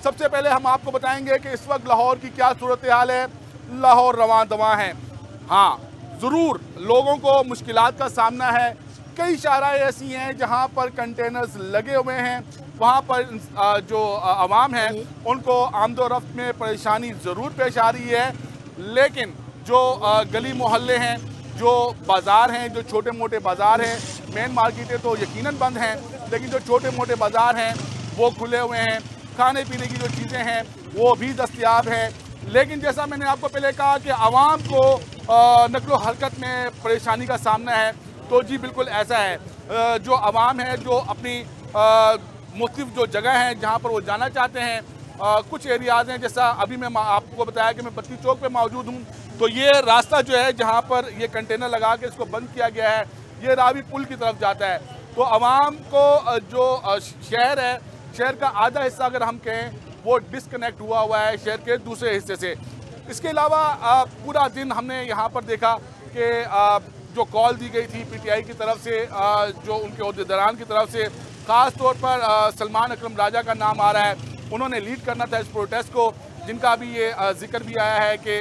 सबसे पहले हम आपको बताएंगे कि इस वक्त लाहौर की क्या सूरत हाल है। लाहौर रवां दवां है। हाँ, ज़रूर लोगों को मुश्किलात का सामना है। कई शाहराएँ ऐसी हैं जहाँ पर कंटेनर्स लगे हुए हैं, वहाँ पर जो आवाम है उनको आमदोरफ्त में परेशानी ज़रूर पेश आ रही है। लेकिन जो गली मोहल्ले हैं, जो बाज़ार हैं, जो छोटे मोटे बाज़ार हैं, मेन मार्केटें तो यकीनन बंद हैं, लेकिन जो छोटे मोटे बाज़ार हैं वो खुले हुए हैं। खाने पीने की जो चीज़ें हैं वो भी दस्तयाब हैं। लेकिन जैसा मैंने आपको पहले कहा कि आवाम को नकलो हरकत में परेशानी का सामना है, तो जी बिल्कुल ऐसा है। जो आवाम है, जो अपनी मुख्तलिफ जो जगह हैं जहाँ पर वो जाना चाहते हैं, कुछ एरियाज़ हैं, जैसा अभी मैं आपको बताया कि मैं बत्ती चौक पे मौजूद हूँ, तो ये रास्ता जो है जहाँ पर ये कंटेनर लगा के इसको बंद किया गया है, ये रावी पुल की तरफ जाता है। तो आवाम को जो शहर है, शहर का आधा हिस्सा अगर हम कहें वो डिस्कनेक्ट हुआ है शहर के दूसरे हिस्से से। इसके अलावा पूरा दिन हमने यहाँ पर देखा कि जो कॉल दी गई थी पीटीआई की तरफ से, जो उनके अहदेदारान की तरफ से, ख़ास तौर पर सलमान अकरम राजा का नाम आ रहा है, उन्होंने लीड करना था इस प्रोटेस्ट को, जिनका अभी ये जिक्र भी आया है कि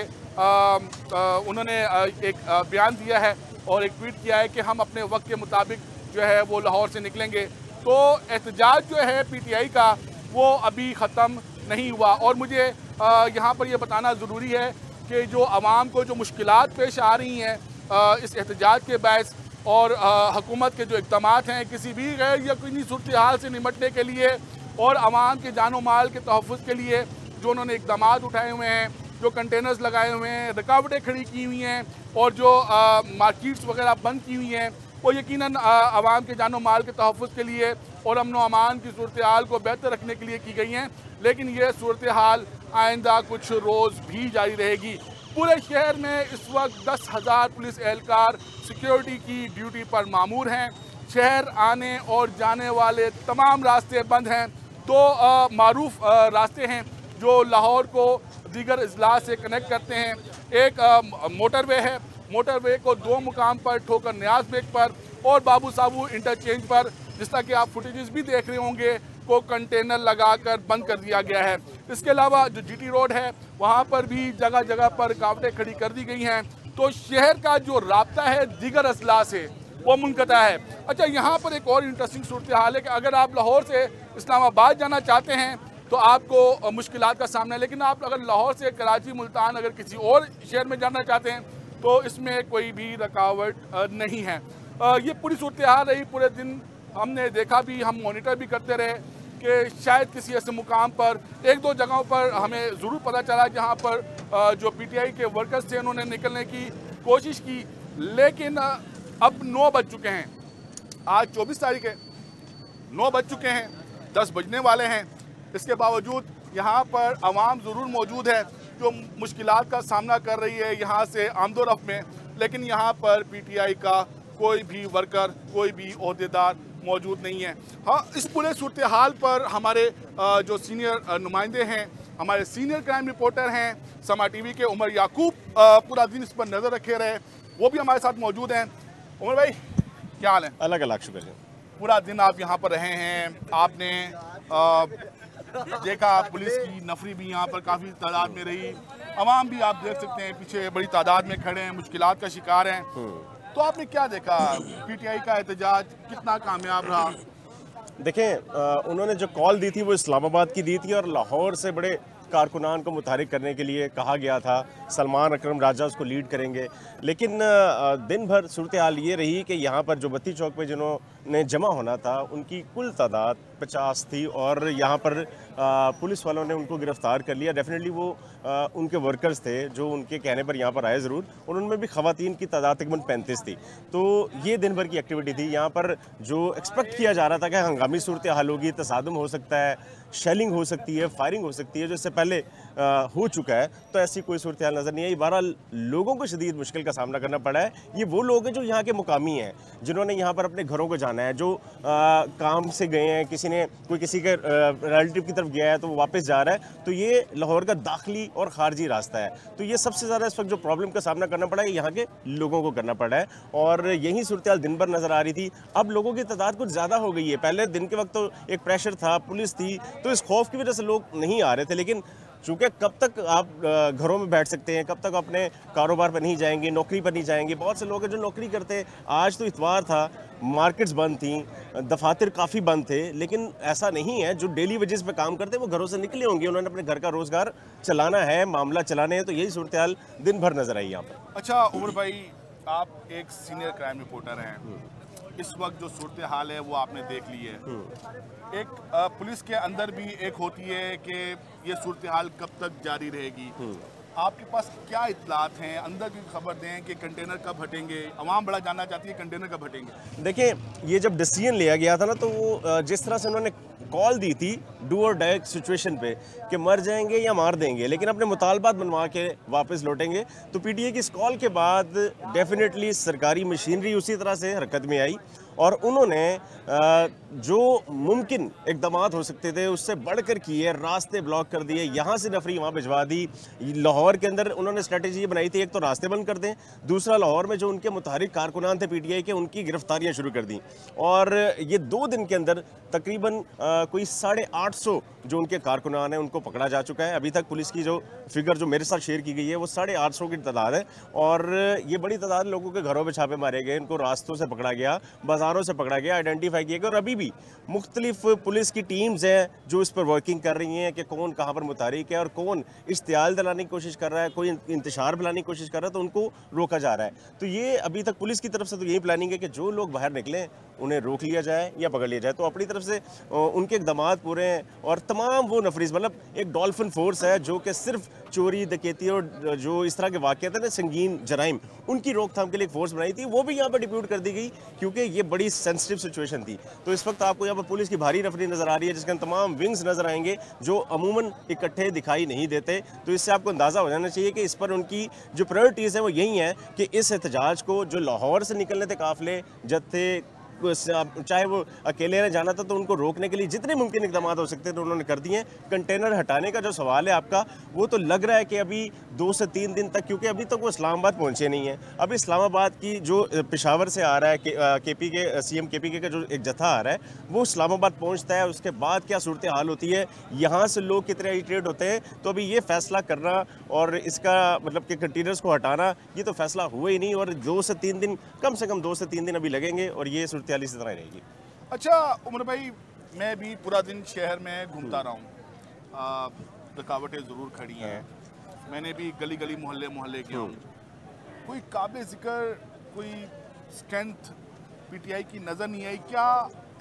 उन्होंने एक बयान दिया है और एक ट्वीट किया है कि हम अपने वक्त के मुताबिक जो है वो लाहौर से निकलेंगे। तो एहतजाज जो है पीटीआई का वो अभी ख़त्म नहीं हुआ। और मुझे यहाँ पर ये बताना ज़रूरी है कि जो आवाम को जो मुश्किलात पेश आ रही हैं इस एहतजाज के बायस, और हुकूमत के जो इक़दामात हैं किसी भी गैर यकीनी सूरत हाल से निमटने के लिए और आवाम के जानो माल के तहफ़्फ़ुज़ के लिए जो उन्होंने इक़दामात उठाए हुए हैं, जो कंटेनर्स लगाए हुए हैं, रुकावटें खड़ी की हुई हैं और जो मार्केट्स वगैरह बंद की हुई हैं, वो यकीनन आवाम के जानो माल के तहफ़्फ़ुज़ के लिए और अमन व अमान की सूरत हाल को बेहतर रखने के लिए की गई हैं। लेकिन ये सूरत हाल आइंदा कुछ रोज़ भी जारी रहेगी। पूरे शहर में इस वक्त 10,000 पुलिस एहलकार सिक्योरिटी की ड्यूटी पर मामूर हैं। शहर आने और जाने वाले तमाम रास्ते बंद हैं। दो मारूफ रास्ते हैं जो लाहौर को दीगर अजला से कनेक्ट करते हैं। एक मोटरवे है, मोटरवे को दो मुकाम पर ठोकर न्याज बेग पर और बाबू साबू इंटरचेंज पर, जिस तरह कि आप फुटेजेस भी देख रहे होंगे, को कंटेनर लगाकर बंद कर दिया गया है। इसके अलावा जो जीटी रोड है वहाँ पर भी जगह जगह पर रुकावटें खड़ी कर दी गई हैं। तो शहर का जो राब्ता है दीगर अजला से वो मुनक़ता है। अच्छा, यहाँ पर एक और इंटरेस्टिंग सूरत हाल है कि अगर आप लाहौर से इस्लामाबाद जाना चाहते हैं तो आपको मुश्किलात का सामना है, लेकिन आप अगर लाहौर से कराची, मुल्तान अगर किसी और शहर में जाना चाहते हैं तो इसमें कोई भी रुकावट नहीं है। ये पूरी सूरत हाल रही। पूरे दिन हमने देखा भी, हम मॉनिटर भी करते रहे कि शायद किसी ऐसे मुकाम पर एक दो जगहों पर हमें ज़रूर पता चला जहाँ पर जो पीटीआई के वर्कर्स थे उन्होंने निकलने की कोशिश की, लेकिन अब 9 बज चुके हैं। आज 24 तारीख है, 9 बज चुके हैं, 10 बजने वाले हैं। इसके बावजूद यहाँ पर आवाम ज़रूर मौजूद है जो मुश्किलात का सामना कर रही है यहाँ से आमदोरफ्त में, लेकिन यहाँ पर पीटीआई का कोई भी वर्कर, कोई भी ओहदेदार मौजूद नहीं है। हाँ, इस पूरे सूरत हाल पर हमारे जो सीनियर नुमाइंदे हैं, हमारे सीनियर क्राइम रिपोर्टर हैं समा टीवी के उमर याकूब, पूरा दिन इस पर नज़र रखे रहे, वो भी हमारे साथ मौजूद हैं। उमर भाई, क्या हाल है? अलग अलग शुक्र है। पूरा दिन आप यहाँ पर रहे हैं, आपने देखा पुलिस की नफरी भी यहाँ पर काफ़ी तादाद में रही, अवाम भी आप देख सकते हैं पीछे बड़ी तादाद में खड़े हैं, मुश्किलात का शिकार हैं। तो आपने क्या देखा, पीटीआई का एहतजाज कितना कामयाब रहा? देखें, उन्होंने जो कॉल दी थी वो इस्लामाबाद की दी थी और लाहौर से बड़े कारकुनान को मुतहरिक करने के लिए कहा गया था। सलमान अकरम राजा उसको लीड करेंगे, लेकिन दिन भर सूरत हाल ये रही कि यहाँ पर जो बत्ती चौक पे जिन्होंने जमा होना था उनकी कुल तादाद 50 थी और यहाँ पर पुलिस वालों ने उनको गिरफ्तार कर लिया। डेफिनेटली वो उनके वर्कर्स थे जो उनके कहने पर यहाँ पर आए ज़रूर, और उनमें भी ख़वातीन की तादाद तकरीबन 35 थी। तो ये दिन भर की एक्टिविटी थी। यहाँ पर जो एक्सपेक्ट किया जा रहा था कि हंगामी सूरत हाल होगी, तसादुम हो सकता है, शेलिंग हो सकती है, फायरिंग हो सकती है, जो इससे पहले हो चुका है, तो ऐसी कोई सूरत हाल नज़र नहीं आई। बहरहाल लोगों को शदीद मुश्किल का सामना करना पड़ा है। ये वो लोग हैं जो यहाँ के मुकामी हैं, जिन्होंने यहाँ पर अपने घरों को जाना है, जो काम से गए हैं, कोई किसी के रिलेटिव की तरफ गया है तो वो वापस जा रहा है। तो ये लाहौर का दाखिली और खारजी रास्ता है। तो ये सबसे ज़्यादा इस वक्त जो प्रॉब्लम का सामना करना पड़ा है यहाँ के लोगों को करना पड़ा है, और यही सूरत हाल दिन भर नज़र आ रही थी। अब लोगों की तादाद कुछ ज़्यादा हो गई है। पहले दिन के वक्त तो एक प्रेशर था, पुलिस थी, तो इस खौफ की वजह से लोग नहीं आ रहे थे। लेकिन चूँकि कब तक आप घरों में बैठ सकते हैं, कब तक अपने कारोबार पर नहीं जाएंगे, नौकरी पर नहीं जाएंगे। बहुत से लोग हैं जो नौकरी करते हैं। आज तो इतवार था, मार्केट्स बंद थी, दफातर काफ़ी बंद थे, लेकिन ऐसा नहीं है। जो डेली वेजेस पे काम करते हैं वो घरों से निकले होंगे, उन्होंने अपने घर का रोज़गार चलाना है, मामला चलाने हैं। तो यही सूरत हाल दिन भर नज़र आई यहाँ पर। अच्छा उमर भाई, आप एक सीनियर क्राइम रिपोर्टर हैं, इस वक्त जो सूरत हाल है वो आपने देख ली है। एक पुलिस के अंदर भी एक होती है कि ये सूरत हाल कब तक जारी रहेगी। आपके पास क्या इत्तलात हैं, अंदर की खबर दें कि कंटेनर कब हटेंगे? अवाम बड़ा जानना चाहती है कंटेनर कब हटेंगे। देखिए, ये जब डिसीजन लिया गया था ना, तो वो जिस तरह से उन्होंने कॉल दी थी डू और डाई सिचुएशन पे कि मर जाएंगे या मार देंगे, लेकिन अपने मुतालबात बनवा के वापस लौटेंगे, तो पीटीआई की इस कॉल के बाद डेफिनेटली सरकारी मशीनरी उसी तरह से हरकत में आई और उन्होंने जो मुमकिन इक़दामात हो सकते थे उससे बढ़कर किए। रास्ते ब्लॉक कर दिए, यहाँ से नफरी वहाँ भिजवा दी। लाहौर के अंदर उन्होंने स्ट्रेटेजी बनाई थी, एक तो रास्ते बंद कर दें, दूसरा लाहौर में जो उनके मुतहरिक कारकुनान थे पीटीआई के, उनकी गिरफ्तारियाँ शुरू कर दी। और ये 2 दिन के अंदर तकरीबन कोई 850 जो उनके कारकुनान हैं उनको पकड़ा जा चुका है। अभी तक पुलिस की जो फिगर जो मेरे साथ शेयर की गई है वो 850 की तादाद है, और ये बड़ी तादाद लोगों के घरों में छापे मारे गए, इनको रास्तों से पकड़ा गया, बाजारों से पकड़ा गया, आइडेंटिफाई किया गया। और अभी भी मुख्तलिफ पुलिस की टीम्स हैं जो इस पर वर्किंग कर रही हैं कि कौन कहाँ पर मुतारिक है और कौन इश्तियाल दिलाने की कोशिश कर रहा है, कोई इंतशार फैलाने की कोशिश कर रहा है, तो उनको रोका जा रहा है। तो ये अभी तक पुलिस की तरफ से तो यही प्लानिंग है कि जो लोग बाहर निकलें उन्हें रोक लिया जाए या पकड़ लिया जाए। तो अपनी तरफ से उनके इक़दामात पूरे हैं, और तमाम वो नफरीज, मतलब एक डॉल्फिन फोर्स है जो कि सिर्फ चोरी, डकैती और जो इस तरह के वाक़यात हैं ना, संगीन जराइम, उनकी रोकथाम के लिए एक फोर्स बनाई थी, वो भी यहाँ पर डिप्यूट कर दी गई क्योंकि ये बड़ी सेंसिटिव सिचुएशन थी। तो इस वक्त आपको यहाँ पर पुलिस की भारी नफरी नज़र आ रही है, जिसके तमाम विंग्स नज़र आएंगे जो अमूमन इकट्ठे दिखाई नहीं देते। तो इससे आपको अंदाज़ा हो जाना चाहिए कि इस पर उनकी जो प्रायोरिटीज़ हैं वो यही हैं कि इस एहतजाज को, जो लाहौर से निकलने थे काफ़िले, जत्थे, चाहे वो अकेले ने जाना था, तो उनको रोकने के लिए जितने मुमकिन इक़दाम हो सकते थे तो उन्होंने कर दिए। कंटेनर हटाने का जो सवाल है आपका, वो तो लग रहा है कि अभी 2 से 3 दिन तक, क्योंकि अभी तक वो इस्लामाबाद पहुंचे नहीं है। अभी इस्लामाबाद की जो पेशावर से आ रहा है केपी के सीएम केपी का जो एक जत्था आ रहा है वो इस्लामाबाद पहुंचता है, उसके बाद क्या सूरत हाल होती है, यहाँ से लोग कितने एजिटेट होते हैं, तो अभी ये फैसला करना और इसका मतलब कि कंटेनर्स को हटाना, ये तो फैसला हुआ ही नहीं। और 2 से 3 दिन, कम से कम 2 से 3 दिन अभी लगेंगे, और ये सूरत हाल इसी तरह रहेगी। अच्छा उमर भाई, मैं भी पूरा दिन शहर में घूमता रहा हूँ, रुकावटें ज़रूर खड़ी हैं, मैंने भी गली गली मोहल्ले मोहल्ले किया हूँ, कोई काबिल ज़िक्र, कोई स्ट्रेंथ पीटीआई की नज़र नहीं आई। क्या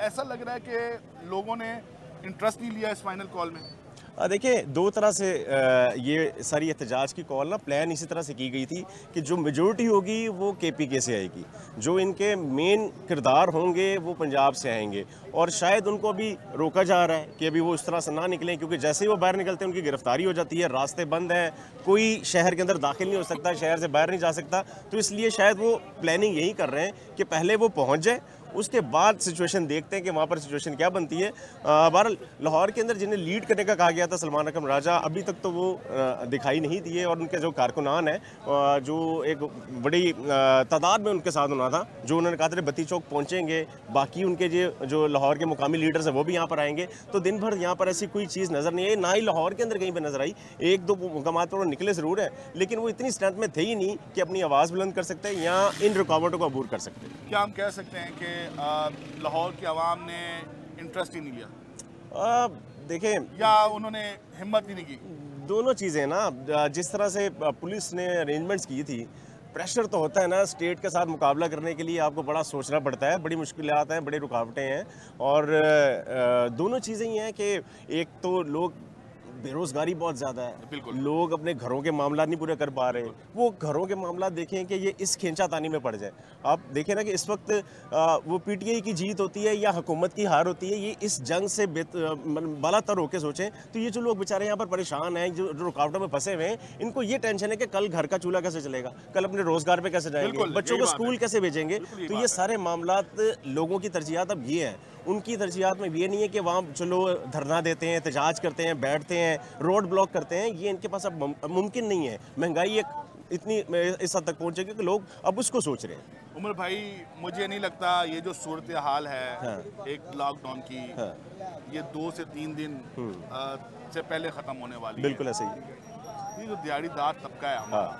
ऐसा लग रहा है कि लोगों ने इंटरेस्ट नहीं लिया इस फाइनल कॉल में? देखिए, 2 तरह से ये सारी एहतजाज की कॉल ना प्लान इसी तरह से की गई थी कि जो मेजॉरिटी होगी वो केपीके से आएगी, जो इनके मेन किरदार होंगे वो पंजाब से आएंगे, और शायद उनको अभी रोका जा रहा है कि अभी वो इस तरह से ना निकलें, क्योंकि जैसे ही वो बाहर निकलते हैं उनकी गिरफ्तारी हो जाती है, रास्ते बंद हैं, कोई शहर के अंदर दाखिल नहीं हो सकता, शहर से बाहर नहीं जा सकता। तो इसलिए शायद वो प्लानिंग यही कर रहे हैं कि पहले वो पहुँच जाए, उसके बाद सिचुएशन देखते हैं कि वहाँ पर सिचुएशन क्या बनती है। बहरहाल लाहौर के अंदर जिन्हें लीड करने का कहा गया था, सलमान अकरम राजा, अभी तक तो वो दिखाई नहीं दिए, और उनके जो कारकुनान है जो एक बड़ी तादाद में उनके साथ होना था, जो उन्होंने कहा था बत्ती चौक पहुँचेंगे, बाकी उनके जो लाहौर के मुकामी लीडर्स हैं वो भी यहाँ पर आएंगे। तो दिन भर यहाँ पर ऐसी कोई चीज़ नज़र नहीं आई, ना ही लाहौर के अंदर कहीं पर नजर आई। 1-2 मुकामात पर वो निकले ज़रूर है, लेकिन वो इतनी स्ट्रेंथ में थे ही नहीं कि अपनी आवाज़ बुलंद कर सकते हैं या इन रुकावटों को अबूर कर सकते हैं। क्या हम कह सकते हैं कि लाहौर की आवाम ने इंटरेस्ट ही नहीं लिया? देखें, या उन्होंने हिम्मत ही नहीं की? दोनों चीज़ें ना, जिस तरह से पुलिस ने अरेंजमेंट्स की थी, प्रेशर तो होता है ना, स्टेट के साथ मुकाबला करने के लिए आपको बड़ा सोचना पड़ता है, बड़ी मुश्किलात हैं, बड़ी रुकावटें हैं, और दोनों चीज़ें ही हैं कि एक तो लोग बेरोजगारी बहुत ज़्यादा है, बिल्कुल। लोग अपने घरों के मामला नहीं पूरे कर पा रहे, वो घरों के मामला देखें कि ये इस खींचातानी में पड़ जाए। आप देखें ना कि इस वक्त वो पीटीआई की जीत होती है या हुकूमत की हार होती है, ये इस जंग से बालातर होकर सोचें तो ये जो लोग बेचारे यहाँ पर परेशान हैं, जो रुकावटों में फंसे हुए हैं, इनको ये टेंशन है कि कल घर का चूल्हा कैसे चलेगा, कल अपने रोजगार पे कैसे जाएंगे, बच्चों को स्कूल कैसे भेजेंगे। तो ये सारे मामलात लोगों की तरजीहात अब ये है, उनकी तरजीहात में ये नहीं है कि वहाँ चलो धरना देते हैं, एहतजाज करते हैं, बैठते हैं, रोड ब्लॉक करते हैं, ये इनके पास अब मुमकिन नहीं है। महंगाई एक इतनी इस हद तक पहुँचेगी कि लोग अब उसको सोच रहे हैं। उमर भाई, मुझे नहीं लगता ये जो सूरत हाल है एक लॉकडाउन की, ये 2 से 3 दिन से पहले ख़त्म होने वाली बिल्कुल ऐसे ही। ये जो दिहाड़ीदार तबका है हमारा,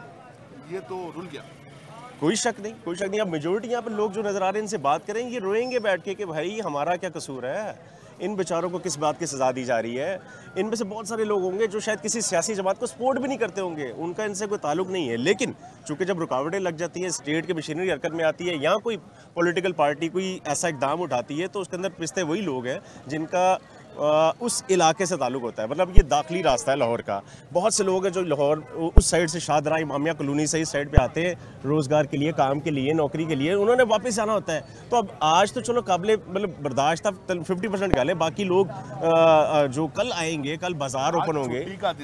ये तो रुल गया। कोई शक नहीं। अब मेजोरिटी यहाँ पर लोग जो नज़र आ रहे हैं, इनसे बात करें, ये रोएंगे बैठ के कि भाई हमारा क्या कसूर है, इन बेचारों को किस बात की सज़ा दी जा रही है। इनमें से बहुत सारे लोग होंगे जो शायद किसी सियासी जमात को सपोर्ट भी नहीं करते होंगे, उनका इनसे कोई ताल्लुक नहीं है, लेकिन चूंकि जब रुकावटें लग जाती हैं, स्टेट की मशीनरी हरकत में आती है या कोई पॉलिटिकल पार्टी कोई ऐसा इकदाम उठाती है, तो उसके अंदर पिसते वही लोग हैं जिनका उस इलाके से ताल्लुक होता है। मतलब ये दाखिली रास्ता है लाहौर का। बहुत से लोग हैं जो लाहौर उस साइड से शाहदरा इमामिया कॉलोनी से इस साइड पे आते हैं रोज़गार के लिए, काम के लिए, नौकरी के लिए, उन्होंने वापस आना होता है। तो अब आज तो चलो काबिल मतलब बर्दाश्त था, 50% गाले, बाकी लोग जो कल आएंगे, कल बाजार ओपन होंगे।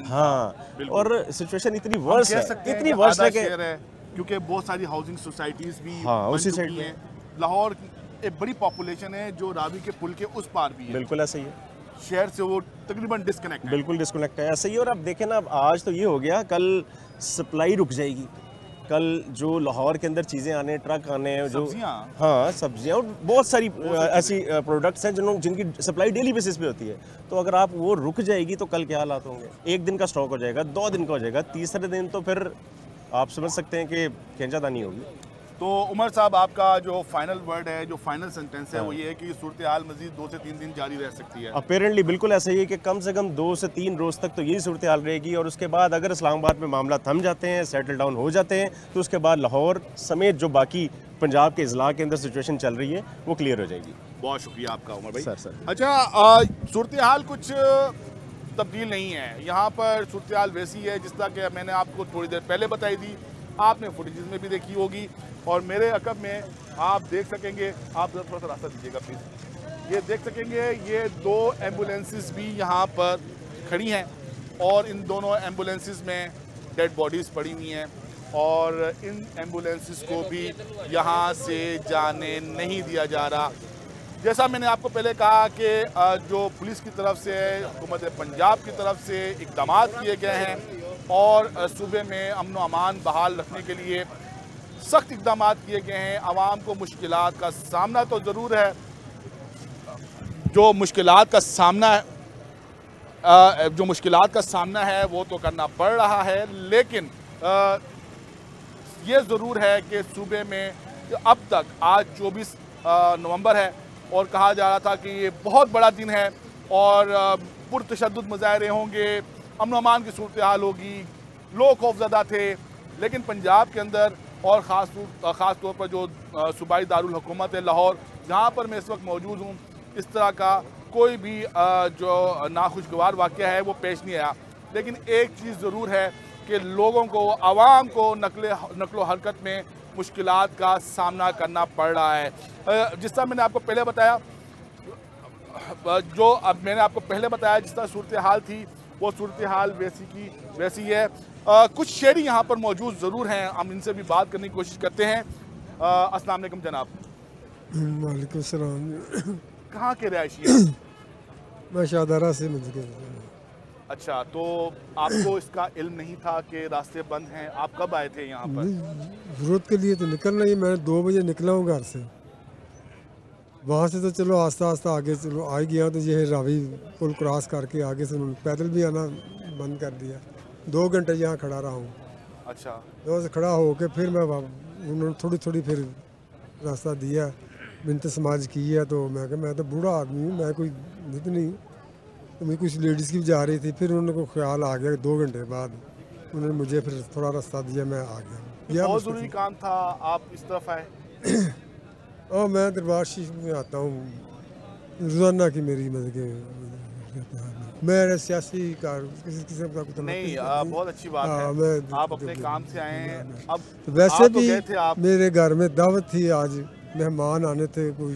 हाँ, और सिचुएशन इतनी वर्स है, इतनी वर्स है क्योंकि बहुत सारी हाउसिंग सोसाइटीज भी उसी साइड में। लाहौर एक बड़ी पॉपुलेशन है जो रावी के पुल के उस पार भी है। बिल्कुल ऐसे ही है, शहर से वो तकरीबन डिस्कनेक्ट है। बिल्कुल डिस्कनेक्ट है, ऐसे ही। और अब देखें ना, अब आज तो ये हो गया, कल सप्लाई रुक जाएगी, कल जो लाहौर के अंदर चीज़ें आने, ट्रक आने, जो सब्जियाँ और बहुत सारी ऐसी प्रोडक्ट्स हैं जिनकी सप्लाई डेली बेसिस पे होती है। तो अगर आप वो रुक जाएगी तो कल क्या हालात होंगे। 1 दिन का स्टॉक हो जाएगा, 2 दिन का हो जाएगा, तीसरे दिन तो फिर आप समझ सकते हैं कि खींचातानी होगी। तो उमर साहब, आपका जो फाइनल वर्ड है, जो फाइनल सेंटेंस है, वो ये है कि सूरत हाल मजीद 2 से 3 दिन जारी रह सकती है। अपेरेंटली बिल्कुल ऐसा ही है कि कम से कम 2 से 3 रोज़ तक तो यही सूरत हाल रहेगी, और उसके बाद अगर इस्लामाबाद में मामला थम जाते हैं, सेटल डाउन हो जाते हैं, तो उसके बाद लाहौर समेत जो बाकी पंजाब के अजला के अंदर सिचुएशन चल रही है वो क्लियर हो जाएगी। बहुत शुक्रिया आपका उमर भाई। सर। अच्छा, सूरत हाल कुछ तब्दील नहीं है यहाँ पर, सूरत हाल वैसी है जिस तरह के मैंने आपको थोड़ी देर पहले बताई थी, आपने फुटेजेस में भी देखी होगी, और मेरे अकब में आप देख सकेंगे। आप थोड़ा सा रास्ता दीजिएगा प्लीज़। ये देख सकेंगे, ये 2 एम्बुलेंसेस भी यहाँ पर खड़ी हैं, और इन दोनों एम्बुलेंसेस में डेड बॉडीज़ पड़ी हुई हैं, और इन एम्बुलेंसेस को भी यहाँ से जाने नहीं दिया जा रहा। जैसा मैंने आपको पहले कहा कि जो पुलिस की तरफ से, हुकूमत पंजाब की तरफ से इक़दाम किए गए हैं, और सूबे में अमन व अमान बहाल रखने के लिए सख्त इक़दाम किए गए हैं। आवाम को मुश्किलात का सामना तो ज़रूर है, जो मुश्किलात का सामना है वो तो करना पड़ रहा है, लेकिन ये ज़रूर है कि सूबे में अब तक आज 24 नवंबर है, और कहा जा रहा था कि ये बहुत बड़ा दिन है और पुरतशद्दुद मुजाहरे होंगे, अमन अमान की सूरत हाल होगी, लोग खौफज़दा थे। लेकिन पंजाब के अंदर, और ख़ास तौर पर जो सूबाई दारुल हुकूमत है लाहौर, जहाँ पर मैं इस वक्त मौजूद हूँ, इस तरह का कोई भी जो नाखुशगवार वाक़या है वो पेश नहीं आया। लेकिन एक चीज़ ज़रूर है कि लोगों को, आवाम को नकलो हरकत में मुश्किलात का सामना करना पड़ रहा है। जिस तरह मैंने आपको पहले बताया, जिस तरह सूरत हाल थी, वो सूरत हाल वैसी है। कुछ शहरी यहाँ पर मौजूद ज़रूर हैं, हम इनसे भी बात करने की कोशिश करते हैं। अस्सलाम वालेकुम जनाब। वालेकुम सलाम। कहाँ के रहायशी हैं? मैं शाहदरा से मुझे। अच्छा, तो आपको इसका इल्म नहीं था कि रास्ते बंद हैं? आप कब आए थे यहाँ पर? ज़रूरत के लिए तो निकलना ही, मैं 2 बजे निकला हूँ घर से। वहाँ से तो चलो आस्ता आस्ता आगे चलो आ गया, तो ये रावी पुल क्रॉस करके आगे से पैदल भी आना बंद कर दिया। 2 घंटे यहाँ खड़ा रहा हूँ। अच्छा, तो से खड़ा होके फिर मैं उन्होंने थोड़ी फिर रास्ता दिया, मिन्नत समाज की है। तो मैं कहा मैं तो बूढ़ा आदमी हूँ, मैं कोई नित नहीं, तो मैं कुछ लेडीज़ की भी जा रही थी। फिर उनको ख्याल आ गया, 2 घंटे बाद उन्होंने मुझे फिर थोड़ा रास्ता दिया, मैं आ गया। बहुत ज़रूरी काम था, आप इस तरफ आए? और मैं दरबार शरीफ में आता हूँ रोज़ाना की, मेरी मतलब कि कहते हैं। मैं सियासी कार किसी किस्म का कुछ नहीं, बहुत अच्छी बात है। आप अपने काम से आए हैं। अब तो वैसे भी गए थे आप, मेरे घर में दावत थी, आज मेहमान आने थे, कोई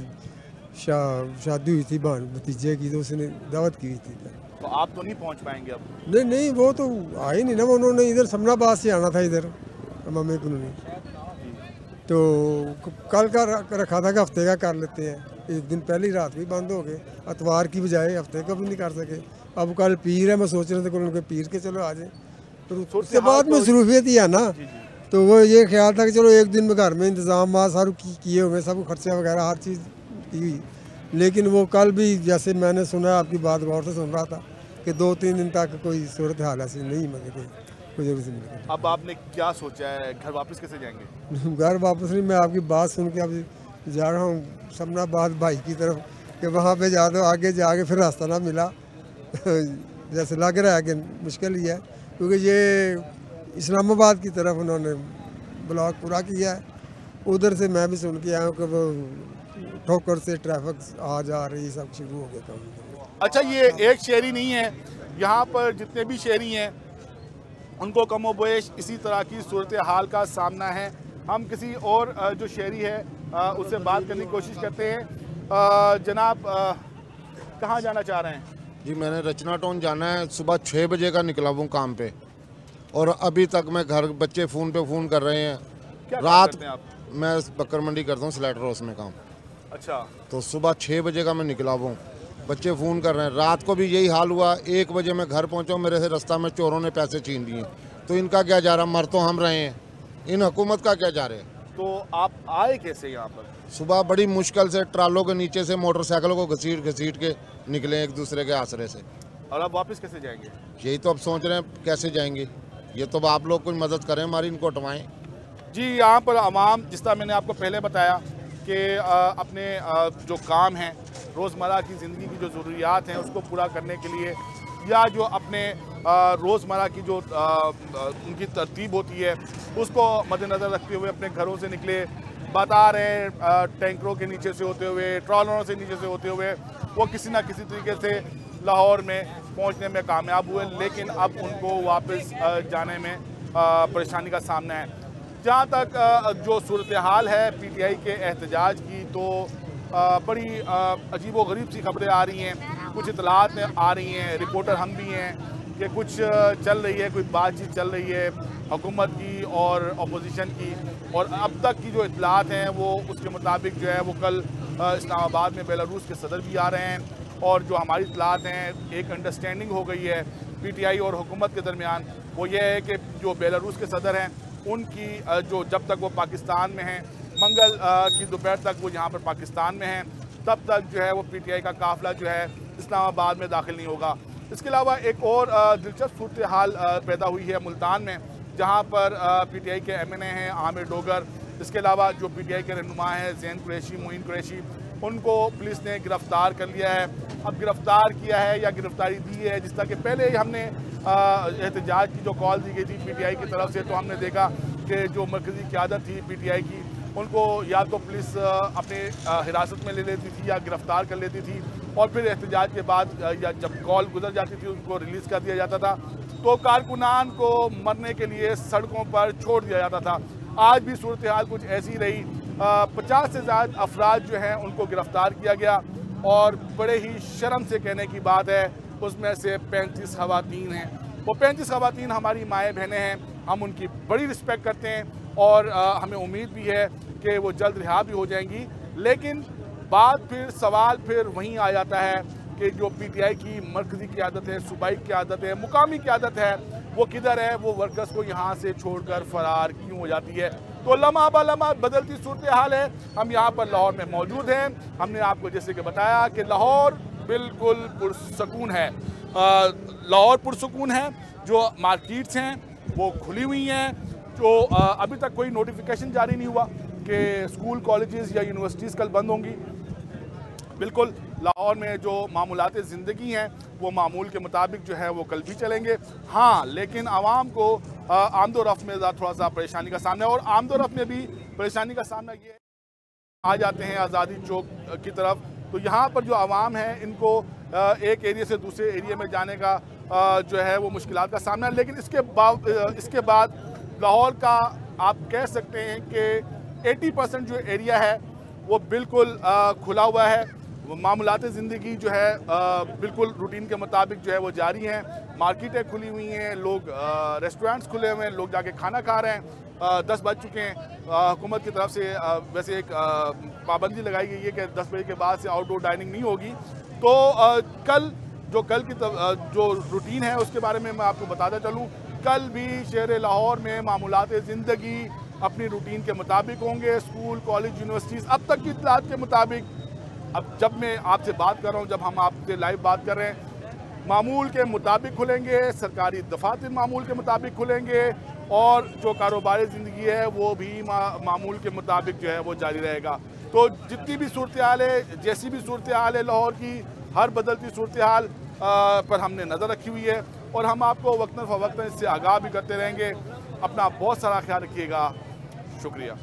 शादी हुई थी भतीजे की, तो उसने दावत की थी। तो आप तो नहीं पहुंच पाएंगे अब? नहीं, वो तो आए नहीं ना, वो उन्होंने इधर समनाबाद से आना था इधर मम्मी को नहीं, तो कल का रखा था कि हफ्ते का कर लेते हैं। एक दिन पहली रात भी बंद हो गए, अतवार की बजाय हफ्ते का भी नहीं कर सके। अब कल पीर है, मैं सोच रहे थे उनके पीर के चलो आ जाए, तो उसके बाद में ज़रूरत ही है ना, तो वो ये ख्याल था कि चलो एक दिन में घर में इंतजाम सारे किए हुए, सब खर्चा वगैरह हर चीज़ की हुई। लेकिन वो कल भी जैसे मैंने सुना, आपकी बात गौर से सुन रहा था कि 2-3 दिन तक कोई सूरत हाल ऐसी नहीं मतलब कोई जरूरत नहीं। अब आपने क्या सोचा है, घर वापस कैसे जाएंगे? घर वापस नहीं, मैं आपकी बात सुन के अब जा रहा हूँ समनाबाद भाई की तरफ, कि वहाँ पे जा दो, आगे जाके फिर रास्ता ना मिला जैसे लग रहा है कि मुश्किल ही है, क्योंकि ये इस्लामाबाद की तरफ उन्होंने ब्लॉक पूरा किया है। उधर से मैं भी सुन के आया हूँ कि वो ठोकर से ट्रैफिक आ जा रही, सब शुरू हो गया काम। अच्छा, ये एक शहरी नहीं है, यहाँ पर जितने भी शहरी हैं उनको कमोबेश इसी तरह की सूरत हाल का सामना है। हम किसी और जो शहरी है उससे बात करने की कोशिश करते हैं। जनाब, कहाँ जाना चाह रहे हैं? जी, मैंने रचना टाउन जाना है। सुबह 6 बजे का निकला हूँ काम पे, और अभी तक मैं घर, बच्चे फ़ोन पे फ़ोन कर रहे हैं। क्या रात करते हैं आप? मैं बकर मंडी करता हूँ, स्लेटर हाउस में काम। अच्छा, तो सुबह 6 बजे का मैं निकला हूँ, बच्चे फ़ोन कर रहे हैं। रात को भी यही हाल हुआ। 1 बजे मैं घर पहुँचा, मेरे से रास्ता में चोरों ने पैसे छीन लिए। तो इनका क्या जा रहा, मर तो हम रहे हैं, इन हुकूमत का क्या जा रहे हैं। तो आप आए कैसे यहाँ पर? सुबह बड़ी मुश्किल से ट्रालों के नीचे से मोटरसाइकिलों को घसीट के निकले एक दूसरे के आसरे से। और अब वापस कैसे जाएंगे? यही तो अब सोच रहे हैं कैसे जाएंगे। ये तो आप लोग कुछ मदद करें हमारी, इनको हटवाएं। जी, यहाँ पर आवाम, जिस तरह मैंने आपको पहले बताया कि अपने जो काम हैं, रोज़मर्रा की ज़िंदगी की जो ज़रूरियात हैं उसको पूरा करने के लिए, या जो अपने रोज़मर्रा की जो उनकी तरतीब होती है उसको मद्देनज़र रखते हुए अपने घरों से निकले। बता रहे हैं टैंकरों के नीचे से होते हुए, ट्रॉलरों से नीचे से होते हुए वो किसी ना किसी तरीके से लाहौर में पहुंचने में कामयाब हुए, लेकिन अब उनको वापस जाने में परेशानी का सामना है। जहाँ तक जो सूरत हाल है PTI के एहतजाज की, तो बड़ी अजीबो-गरीब सी खबरें आ रही हैं, कुछ इतलात आ रही हैं, रिपोर्टर हम भी हैं कि कुछ चल रही है, कोई बातचीत चल रही है हुकूमत की और अपोजिशन की, और अब तक की जो इतलात हैं वो उसके मुताबिक जो है वो कल इस्लामाबाद में बेलारूस के सदर भी आ रहे हैं, और जो हमारी इतलात हैं एक अंडरस्टैंडिंग हो गई है PTI और हुकूमत के दरमियान, वो ये है कि जो बेलारूस के सदर हैं उनकी जो जब तक वो पाकिस्तान में हैं, मंगल की दोपहर तक वो यहाँ पर पाकिस्तान में हैं, तब तक जो है वो PTI का काफ़िला जो है इस्लामाबाद में दाखिल नहीं होगा। इसके अलावा एक और दिलचस्प सूरत हाल पैदा हुई है मुल्तान में, जहाँ पर PTI के MNA हैं आमिर डोगर, इसके अलावा जो PTI के रहनुमा हैं ज़ैन कुरैशी, मोइन कुरैशी, उनको पुलिस ने गिरफ़्तार कर लिया है। अब गिरफ़्तार किया है या गिरफ़्तारी दी है, जिस तरह के पहले हमने एहतजाज की जो कॉल दी गई थी PTI की तरफ से, तो हमने देखा कि जो मरकज़ी क़यादत थी PTI की, उनको या तो पुलिस अपने हिरासत में ले लेती थी या गिरफ़्तार कर लेती थी, और फिर एहतजाज के बाद या जब कॉल गुजर जाती थी उनको रिलीज़ कर दिया जाता था। तो कारकुनान को मरने के लिए सड़कों पर छोड़ दिया जाता था। आज भी सूरत हाल कुछ ऐसी रही। 50 से ज़्यादा अफराद जो हैं उनको गिरफ़्तार किया गया, और बड़े ही शर्म से कहने की बात है उसमें से 35 ख़वातीन हैं। वो 35 ख़वातीन हमारी माएँ बहनें हैं, हम उनकी बड़ी रिस्पेक्ट करते हैं, और हमें उम्मीद भी है कि वो जल्द रिहा भी हो जाएंगी। लेकिन बात सवाल फिर वहीं आ जाता है कि जो PTI की मरकज़ी क़यादत है, सूबाई क़यादत है, मुकामी क़यादत है, वो किधर है? वो वर्कर्स को यहाँ से छोड़कर फ़रार क्यों हो जाती है? तो लम्हा ब लम्हा बदलती सूरत हाल है। हम यहाँ पर लाहौर में मौजूद हैं। हमने आपको जैसे कि बताया कि लाहौर बिल्कुल पुरसकून है। लाहौर पुरसकून है। जो मार्केट्स हैं वो खुली हुई हैं, जो अभी तक कोई नोटिफिकेशन जारी नहीं हुआ कि स्कूल, कॉलेजेस या यूनिवर्सिटीज़ कल बंद होंगी। बिल्कुल लाहौर में जो मामूलात ज़िंदगी हैं वो मामूल के मुताबिक जो है वो कल भी चलेंगे। हाँ, लेकिन आवाम को आमदोरफ्त में थोड़ा सा परेशानी का सामना है, और आमदोरफ्त में भी परेशानी का सामना ये है, आ जाते हैं आज़ादी चौक की तरफ तो यहाँ पर जो आवाम है इनको एक एरिया से दूसरे एरिया में जाने का जो है वो मुश्किलात का सामना है। लेकिन इसके बाद लाहौर का आप कह सकते हैं कि 80% जो एरिया है वो बिल्कुल खुला हुआ है। मामूलात ज़िंदगी जो है बिल्कुल रूटीन के मुताबिक जो है वो जारी हैं। मार्केटें खुली हुई हैं, लोग रेस्टोरेंट्स खुले हुए हैं, लोग जाके खाना खा रहे हैं। 10 बज चुके हैं। हुकूमत की तरफ से वैसे एक पाबंदी लगाई गई है कि 10 बजे के बाद से आउटडोर डाइनिंग नहीं होगी। तो कल की जो रूटीन है उसके बारे में मैं आपको बताता चलूँ। कल भी शहर लाहौर में मामूलात ज़िंदगी अपनी रूटीन के मुताबिक होंगे। स्कूल, कॉलेज, यूनिवर्सिटीज़ अब तक की इत्तलात के मुताबिक, अब जब मैं आपसे बात कर रहा हूँ, जब हम आपसे लाइव बात कर रहे हैं, मामूल के मुताबिक खुलेंगे। सरकारी दफातर मामूल के मुताबिक खुलेंगे और जो कारोबारी ज़िंदगी है वो भी मामूल के मुताबिक जो है वो जारी रहेगा। तो जितनी भी सूरत हाल है, जैसी भी सूरत हाल है लाहौर की, हर बदलती सूरत हाल पर हमने नज़र रखी हुई है और हम आपको वक्तन फ़वक्तन इससे आगाह भी करते रहेंगे। अपना बहुत सारा ख्याल रखिएगा। शुक्रिया।